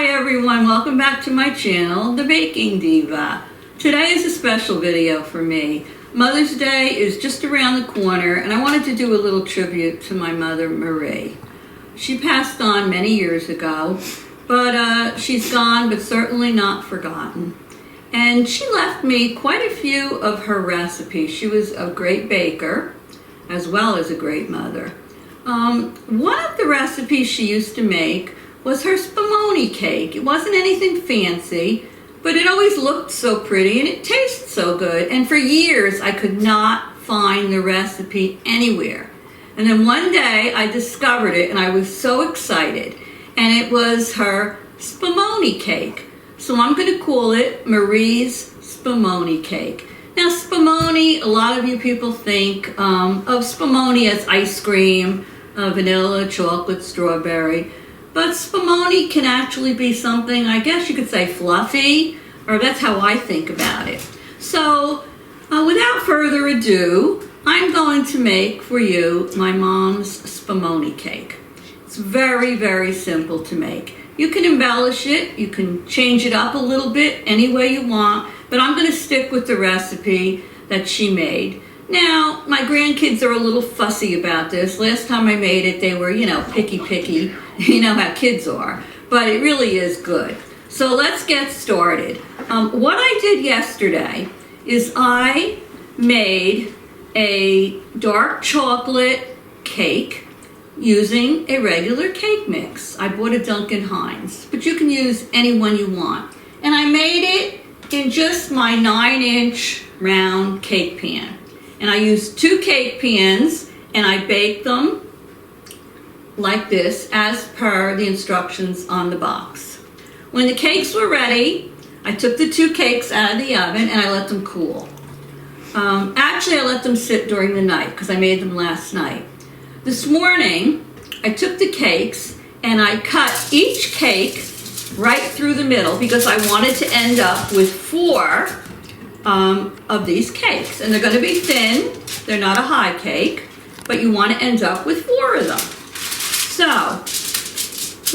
Hi everyone, welcome back to my channel, The Baking Diva. Today is a special video for me. Mother's Day is just around the corner and I wanted to do a little tribute to my mother, Marie. She passed on many years ago, but she's gone, but certainly not forgotten. And she left me quite a few of her recipes. She was a great baker, as well as a great mother. One of the recipes she used to make was her Spumoni cake. It wasn't anything fancy, but it always looked so pretty and it tasted so good. And for years, I could not find the recipe anywhere. And then one day, I discovered it and I was so excited. And it was her Spumoni cake. So I'm going to call it Marie's Spumoni cake. Now, Spumoni, a lot of you people think of Spumoni as ice cream, vanilla, chocolate, strawberry. But Spumoni can actually be something, I guess you could say fluffy, or that's how I think about it. So, without further ado, I'm going to make for you my mom's Spumoni cake. It's very, very simple to make. You can embellish it, you can change it up a little bit any way you want, but I'm going to stick with the recipe that she made. Now, my grandkids are a little fussy about this. Last time I made it, they were, picky. You know how kids are. But it really is good. So let's get started. What I did yesterday is I made a dark chocolate cake using a regular cake mix. I bought a Duncan Hines, but you can use any one you want. And I made it in just my 9-inch round cake pan. And I used 2 cake pans and I baked them like this as per the instructions on the box. When the cakes were ready, I took the 2 cakes out of the oven and I let them cool. Actually, I let them sit during the night because I made them last night. This morning, I took the cakes and I cut each cake right through the middle because I wanted to end up with 4 of these cakes. And they're going to be thin. They're not a high cake, but you want to end up with 4 of them. So,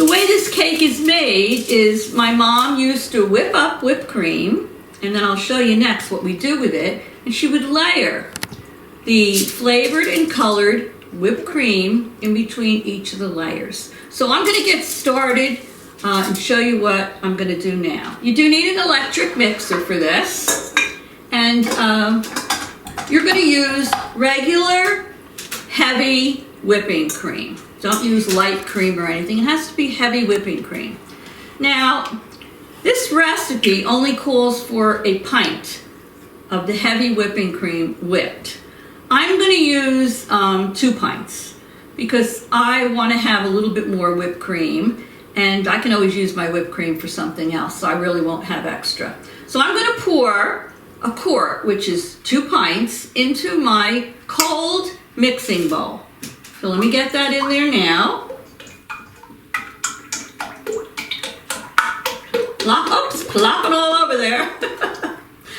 the way this cake is made is my mom used to whip up whipped cream, and then I'll show you next what we do with it, and she would layer the flavored and colored whipped cream in between each of the layers. So I'm going to get started and show you what I'm going to do now. You do need an electric mixer for this. And you're going to use regular, heavy whipping cream. Don't use light cream or anything. It has to be heavy whipping cream. Now, this recipe only calls for a pint of the heavy whipping cream whipped. I'm going to use 2 pints because I want to have a little bit more whipped cream. And I can always use my whipped cream for something else, so I really won't have extra. So I'm going to pour a quart, which is 2 pints, into my cold mixing bowl. So let me get that in there now. Plop it all over there.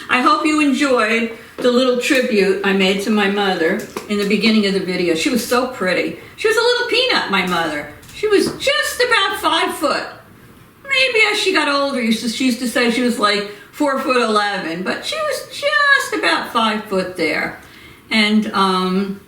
I hope you enjoyed the little tribute I made to my mother in the beginning of the video. She was so pretty. She was a little peanut, my mother. She was just about 5 foot. Maybe as she got older, she used to say she was like 4'11", but she was just about 5 foot there. And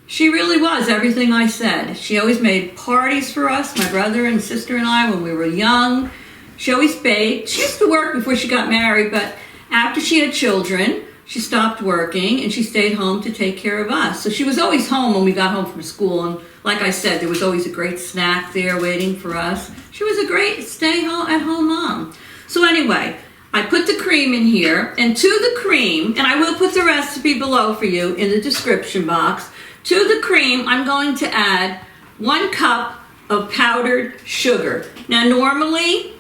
she really was everything I said. She always made parties for us, my brother and sister and I, when we were young. She always baked. She used to work before she got married, but after she had children, she stopped working and she stayed home to take care of us. So she was always home when we got home from school. And like I said, there was always a great snack there waiting for us. She was a great stay-at-home mom. So anyway, I put the cream in here, and to the cream, and I will put the recipe below for you in the description box, to the cream I'm going to add 1 cup of powdered sugar. Now normally,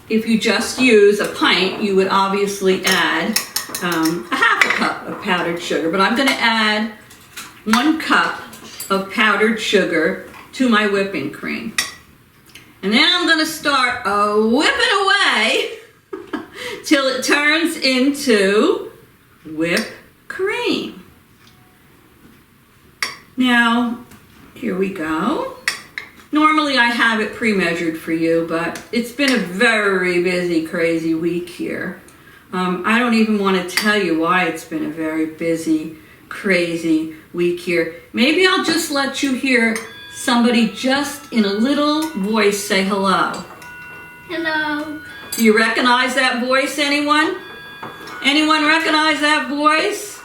if you just use a pint, you would obviously add a half a cup of powdered sugar, but I'm going to add 1 cup of powdered sugar to my whipping cream. And then I'm going to start whipping away till it turns into whipped cream. Now, here we go. Normally I have it pre-measured for you, but it's been a very busy, crazy week here. I don't even want to tell you why it's been a very busy, crazy week here. Maybe I'll just let you hear somebody just in a little voice say hello. Hello. Do you recognize that voice, anyone? Anyone recognize that voice?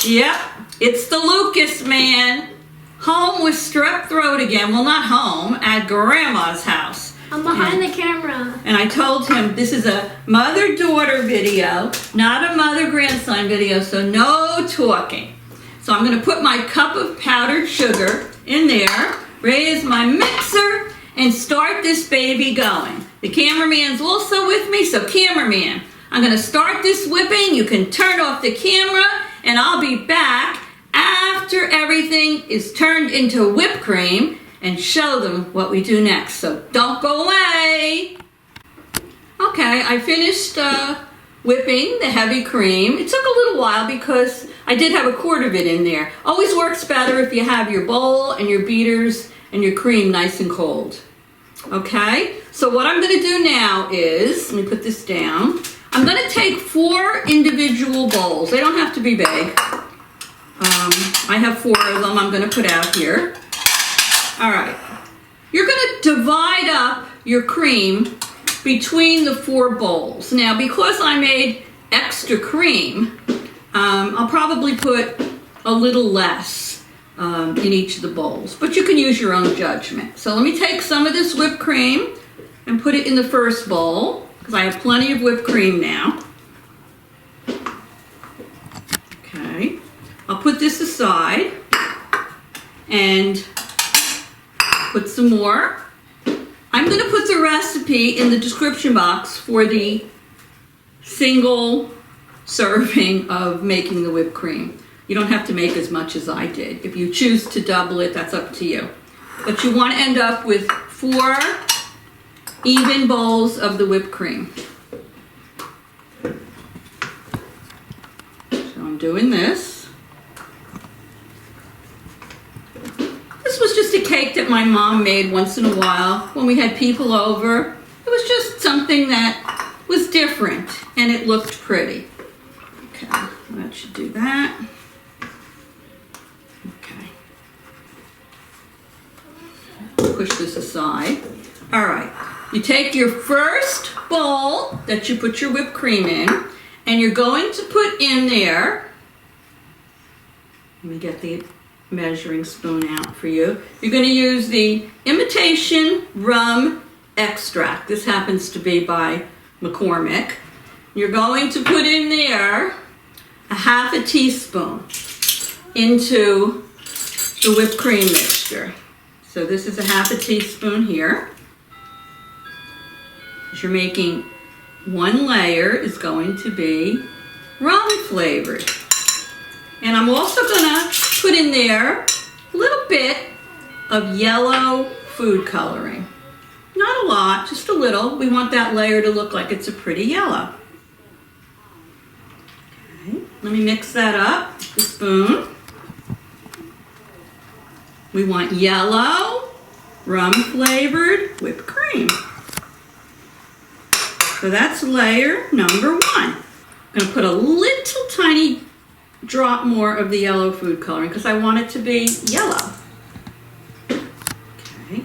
Yep, it's the Lucas man. Home with strep throat again. Well, not home, at Grandma's house. I'm behind the camera. And I told him this is a mother-daughter video, not a mother-grandson video, so no talking. So I'm going to put my cup of powdered sugar in there, raise my mixer, and start this baby going. The cameraman's also with me, so cameraman, I'm going to start this whipping. You can turn off the camera, and I'll be back after everything is turned into whipped cream and show them what we do next. So don't go away. Okay, I finished whipping the heavy cream. It took a little while because I did have a quart of it in there. Always works better if you have your bowl and your beaters and your cream nice and cold. Okay, so what I'm going to do now is, let me put this down. I'm going to take 4 individual bowls. They don't have to be big. I have 4 of them I'm going to put out here. All right. You're going to divide up your cream between the 4 bowls. Now, because I made extra cream, I'll probably put a little less in each of the bowls. But you can use your own judgment. So let me take some of this whipped cream and put it in the first bowl, because I have plenty of whipped cream now. Okay. I'll put this aside and put some more. I'm going to put the recipe in the description box for the single serving of making the whipped cream. You don't have to make as much as I did. If you choose to double it, that's up to you. But you want to end up with 4 even bowls of the whipped cream. So I'm doing this. This was just a cake that my mom made once in a while when we had people over. It was just something that was different and it looked pretty. Okay, that should do that. Okay. Push this aside. All right. You take your first bowl that you put your whipped cream in, and you're going to put in there, let me get the measuring spoon out for you. You're going to use the imitation rum extract. This happens to be by McCormick. You're going to put in there a half a teaspoon into the whipped cream mixture. So this is a half a teaspoon here. As you're making 1 layer is going to be rum flavored. And I'm also going to put in there a little bit of yellow food coloring. Not a lot, just a little. We want that layer to look like it's a pretty yellow. Okay, let me mix that up with the spoon. We want yellow, rum flavored whipped cream. So that's layer number 1. I'm going to put a little tiny drop more of the yellow food coloring because I want it to be yellow. Okay.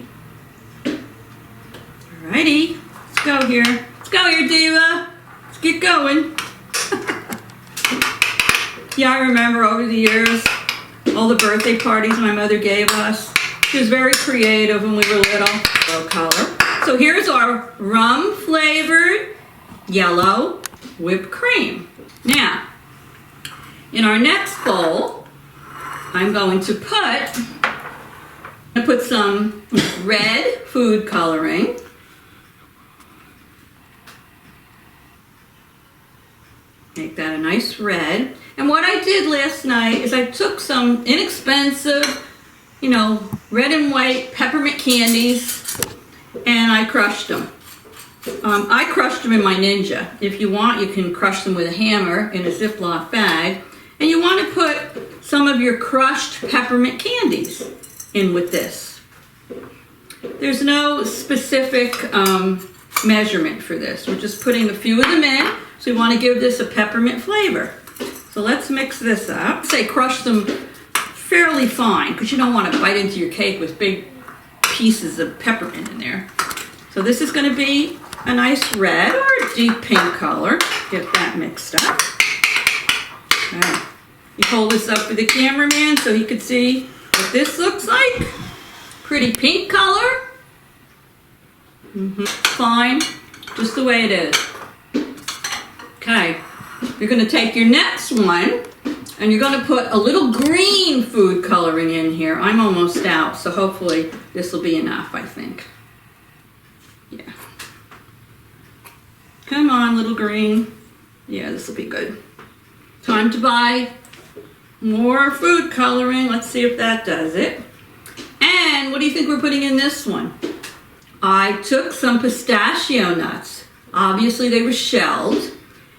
Alrighty. Let's go here. Let's go here, Diva. Let's get going. Yeah, I remember over the years all the birthday parties my mother gave us. She was very creative when we were little. Yellow color. So here's our rum flavored yellow whipped cream. Now, in our next bowl, I'm going to put some red food coloring. Make that a nice red. And what I did last night is I took some inexpensive, red and white peppermint candies, and I crushed them. I crushed them in my Ninja. If you want, you can crush them with a hammer in a Ziploc bag. And you want to put some of your crushed peppermint candies in with this. There's no specific measurement for this. We're just putting a few of them in, so we want to give this a peppermint flavor. So let's mix this up. Say crush them fairly fine, because you don't want to bite into your cake with big pieces of peppermint in there. So this is going to be a nice red or a deep pink color. Get that mixed up. Okay. You hold this up for the cameraman so he could see what this looks like. Pretty pink color. Fine, just the way it is. Okay, you're going to take your next one and you're going to put a little green food coloring in here. I'm almost out, so hopefully this will be enough, I think. Yeah. Come on, little green. Yeah, this will be good. Time to buy more food coloring. Let's see if that does it. And what do you think we're putting in this one? I took some pistachio nuts. Obviously they were shelled.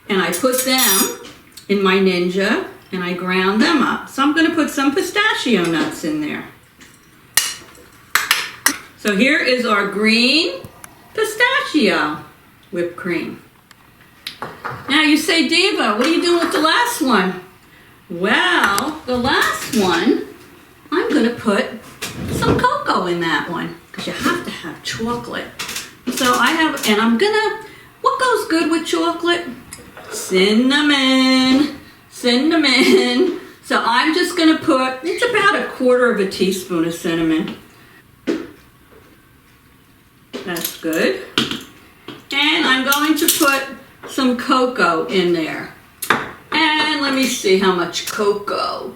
And I put them in my Ninja and I ground them up. So I'm going to put some pistachio nuts in there. So here is our green pistachio whipped cream. Now you say, Diva, what are you doing with the last one? Well, the last one, I'm going to put some cocoa in that one because you have to have chocolate. So I have, and I'm going to, what goes good with chocolate? Cinnamon. Cinnamon. So I'm just going to put, it's about 1/4 teaspoon of cinnamon. That's good. And I'm going to put some cocoa in there. And let me see how much cocoa.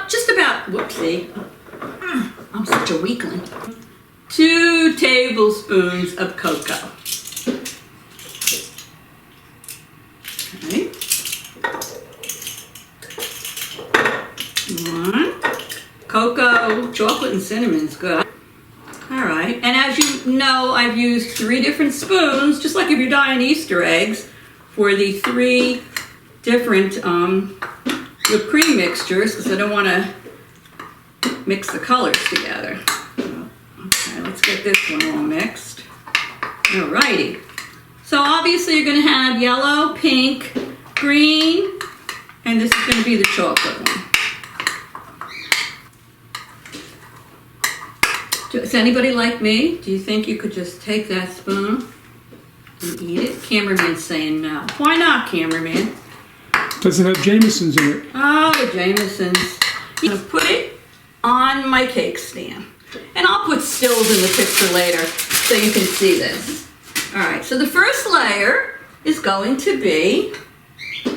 Just about, whoopsie. I'm such a weakling. 2 tablespoons of cocoa. Okay. 1. Cocoa, chocolate, and cinnamon is good. All right, and as you know, I've used 3 different spoons, just like if you're dyeing Easter eggs, for the 3 different whipped cream mixtures, because I don't want to mix the colors together. Okay, let's get this one all mixed. All righty. So obviously you're going to have yellow, pink, green, and this is going to be the chocolate one. Is anybody like me? Do you think you could just take that spoon and eat it? Cameraman's saying no. Why not, cameraman? Does it have Jameson's in it? Oh, the Jameson's. I'm going to put it on my cake stand. And I'll put stills in the picture later so you can see this. All right, so the first layer is going to be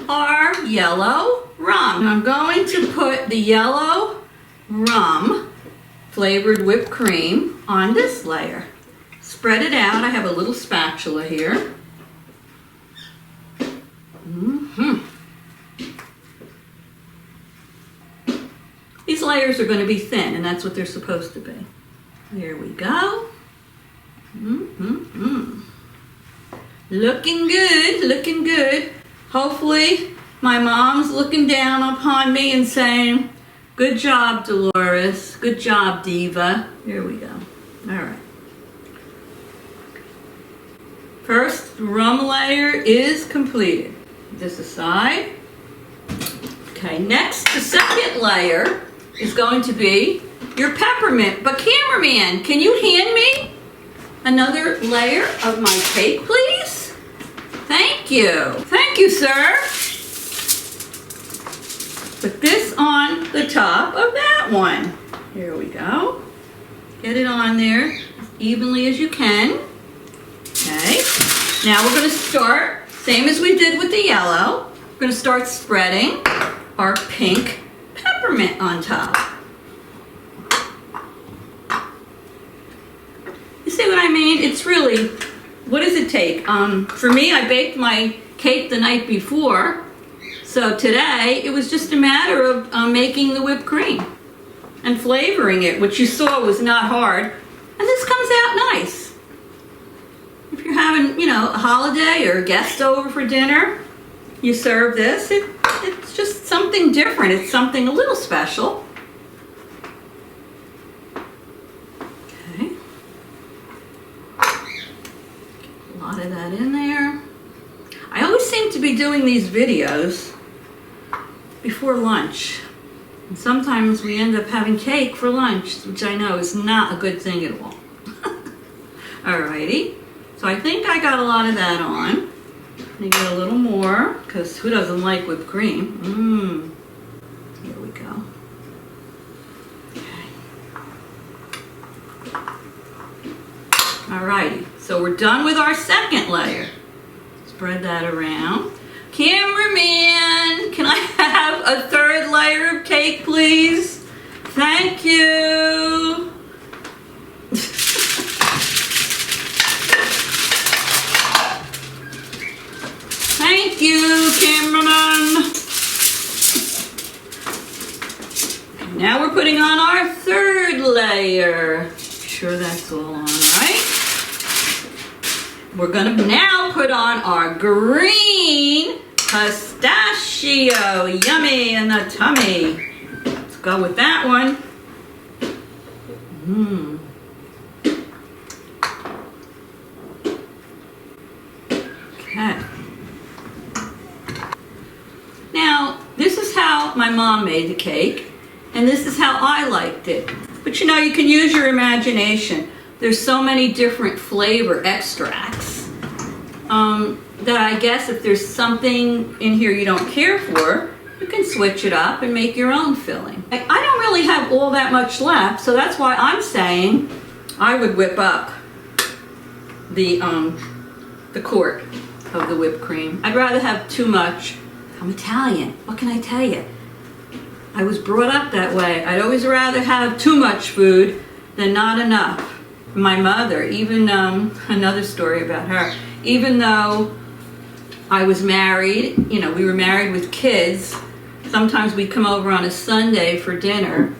our yellow rum. I'm going to put the yellow rum flavored whipped cream on this layer. Spread it out. I have a little spatula here. These layers are going to be thin, and that's what they're supposed to be. There we go. Looking good, looking good. Hopefully my mom's looking down upon me and saying, good job, Dolores. Good job, Diva. Here we go. All right. First rum layer is completed. This aside. Okay, next, the second layer is going to be your peppermint. But cameraman, can you hand me another layer of my cake, please? Thank you. Thank you, sir. Put this on the top of that one. Here we go. Get it on there as evenly as you can. Okay. Now we're going to start, same as we did with the yellow, we're going to start spreading our pink peppermint on top. You see what I mean? It's really, what does it take? For me, I baked my cake the night before. So today, it was just a matter of making the whipped cream and flavoring it, which you saw was not hard. And this comes out nice. If you're having, a holiday or a guest over for dinner, you serve this. It's just something different. It's something a little special. Okay. lot of that in there. I always seem to be doing these videos before lunch. And sometimes we end up having cake for lunch, which I know is not a good thing at all. Alrighty, so I think I got a lot of that on. Let me get a little more, because who doesn't like whipped cream? Here we go. Okay. Alrighty, so we're done with our second layer. Spread that around. Cameraman, can I have a third layer of cake, please? Thank you. Thank you, cameraman. Now we're putting on our third layer. Sure that's all on, right? We're gonna now put on our green pistachio. Yummy in the tummy. Let's go with that one. Okay. Now, this is how my mom made the cake, and this is how I liked it. But you know, you can use your imagination. There's so many different flavor extracts that I guess if there's something in here you don't care for, you can switch it up and make your own filling. I don't really have all that much left, so that's why I'm saying I would whip up the quart of the whipped cream. I'd rather have too much. I'm Italian. What can I tell you? I was brought up that way. I'd always rather have too much food than not enough. My mother, even another story about her, even though I was married, you know, we were married with kids, sometimes we'd come over on a Sunday for dinner,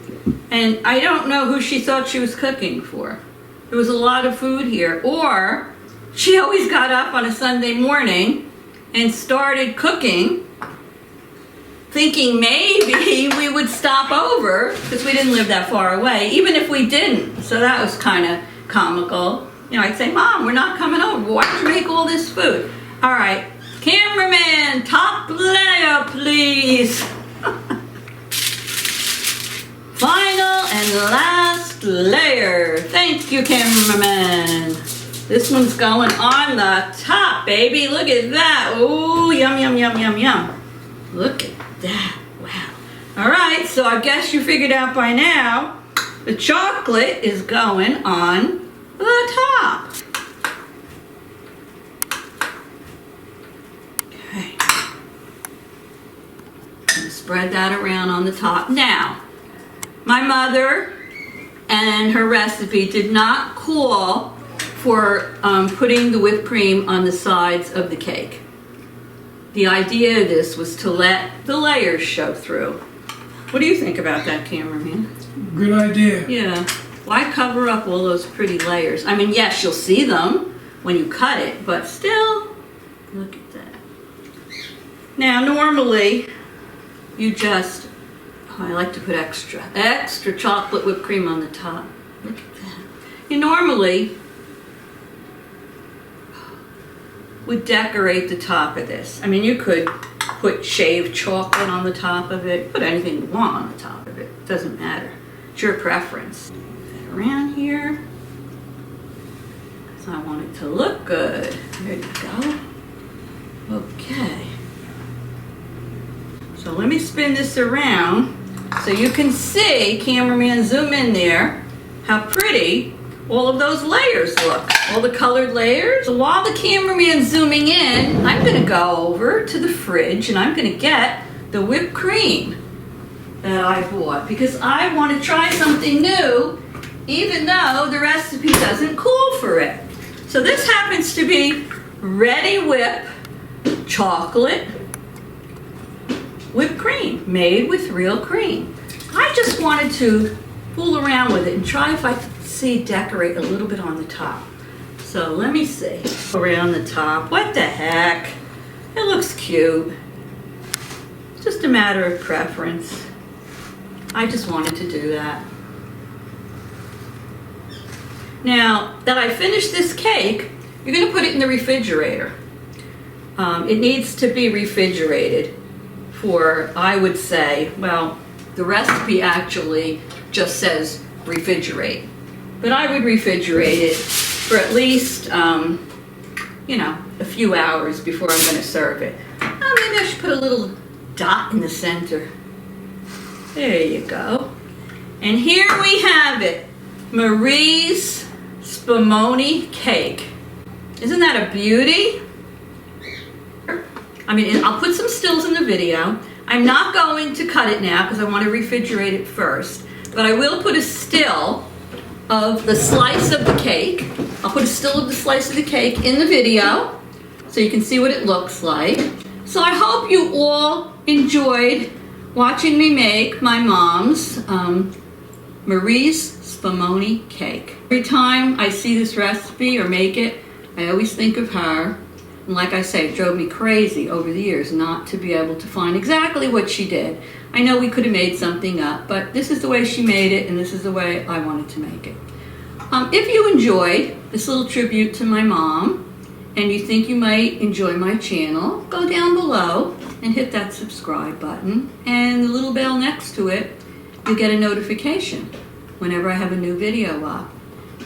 and I don't know who she thought she was cooking for. There was a lot of food here. Or she always got up on a Sunday morning and started cooking, thinking maybe we would stop over, because we didn't live that far away, even if we didn't. So that was kind of comical. You know, I'd say, Mom, we're not coming over. Why don't you make all this food? All right, cameraman, top layer, please. Final and last layer. Thank you, cameraman. This one's going on the top, baby. Look at that. Ooh, yum, yum, yum, yum, yum. Look at that. Wow. All right, so I guess you figured out by now the chocolate is going on the top. Okay. And spread that around on the top. Now, my mother and her recipe did not call for putting the whipped cream on the sides of the cake. The idea of this was to let the layers show through. What do you think about that, cameraman? Good idea. Yeah. Why cover up all those pretty layers? I mean, yes, you'll see them when you cut it, but still, look at that. Now, normally, you just, I like to put extra chocolate whipped cream on the top. Look at that. You normally would decorate the top of this. I mean, you could put shaved chocolate on the top of it, put anything you want on the top of it. It doesn't matter. It's your preference. Around here. So I want it to look good. There you go. Okay. So let me spin this around so you can see, cameraman, zoom in there, how pretty all of those layers look. All the colored layers. So while the cameraman's zooming in, I'm going to go over to the fridge and I'm going to get the whipped cream that I bought because I want to try something new, even though the recipe doesn't call for it. So this happens to be Ready Whip chocolate whipped cream made with real cream. I just wanted to fool around with it and try if I could decorate a little bit on the top. So let me see. Around the top. What the heck? It looks cute. It's just a matter of preference. I just wanted to do that. Now that I finished this cake, you're going to put it in the refrigerator. It needs to be refrigerated for, I would say, well, the recipe actually just says refrigerate. But I would refrigerate it for at least, you know, a few hours before I'm going to serve it. Oh, maybe I should put a little dot in the center. There you go. And here we have it. Marie's Spumoni cake. Isn't that a beauty? I mean, I'll put some stills in the video. I'm not going to cut it now because I want to refrigerate it first. But I will put a still of the slice of the cake. I'll put a still of the slice of the cake in the video so you can see what it looks like. So I hope you all enjoyed watching me make my mom's Marie's Spumoni cake. Every time I see this recipe or make it, I always think of her. And like I say, it drove me crazy over the years not to be able to find exactly what she did. I know we could have made something up, but this is the way she made it, and this is the way I wanted to make it. If you enjoyed this little tribute to my mom, and you think you might enjoy my channel, go down below and hit that subscribe button, and the little bell next to it, you'll get a notification whenever I have a new video up.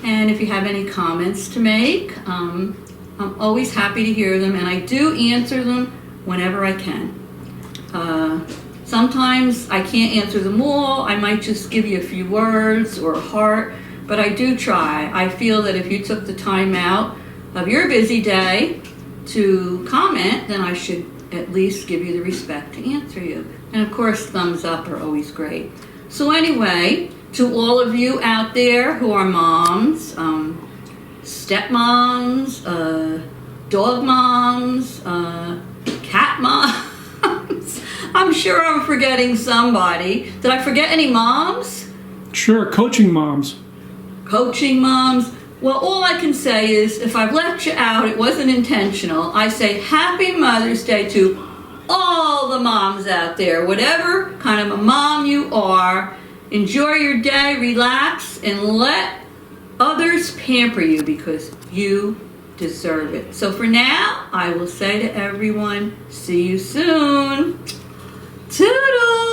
And if you have any comments to make, I'm always happy to hear them, and I do answer them whenever I can. Sometimes I can't answer them all. I might just give you a few words or a heart, but I do try. I feel that if you took the time out of your busy day to comment, then I should at least give you the respect to answer you. And of course, thumbs up are always great. So anyway, to all of you out there who are moms, stepmoms, dog moms, cat moms, I'm sure I'm forgetting somebody. Did I forget any moms? Sure, coaching moms. Coaching moms. Well, all I can say is if I've left you out, it wasn't intentional. I say Happy Mother's Day to all the moms out there. Whatever kind of a mom you are, enjoy your day, relax, and let others pamper you because you deserve it. So for now, I will say to everyone, see you soon. Toodles!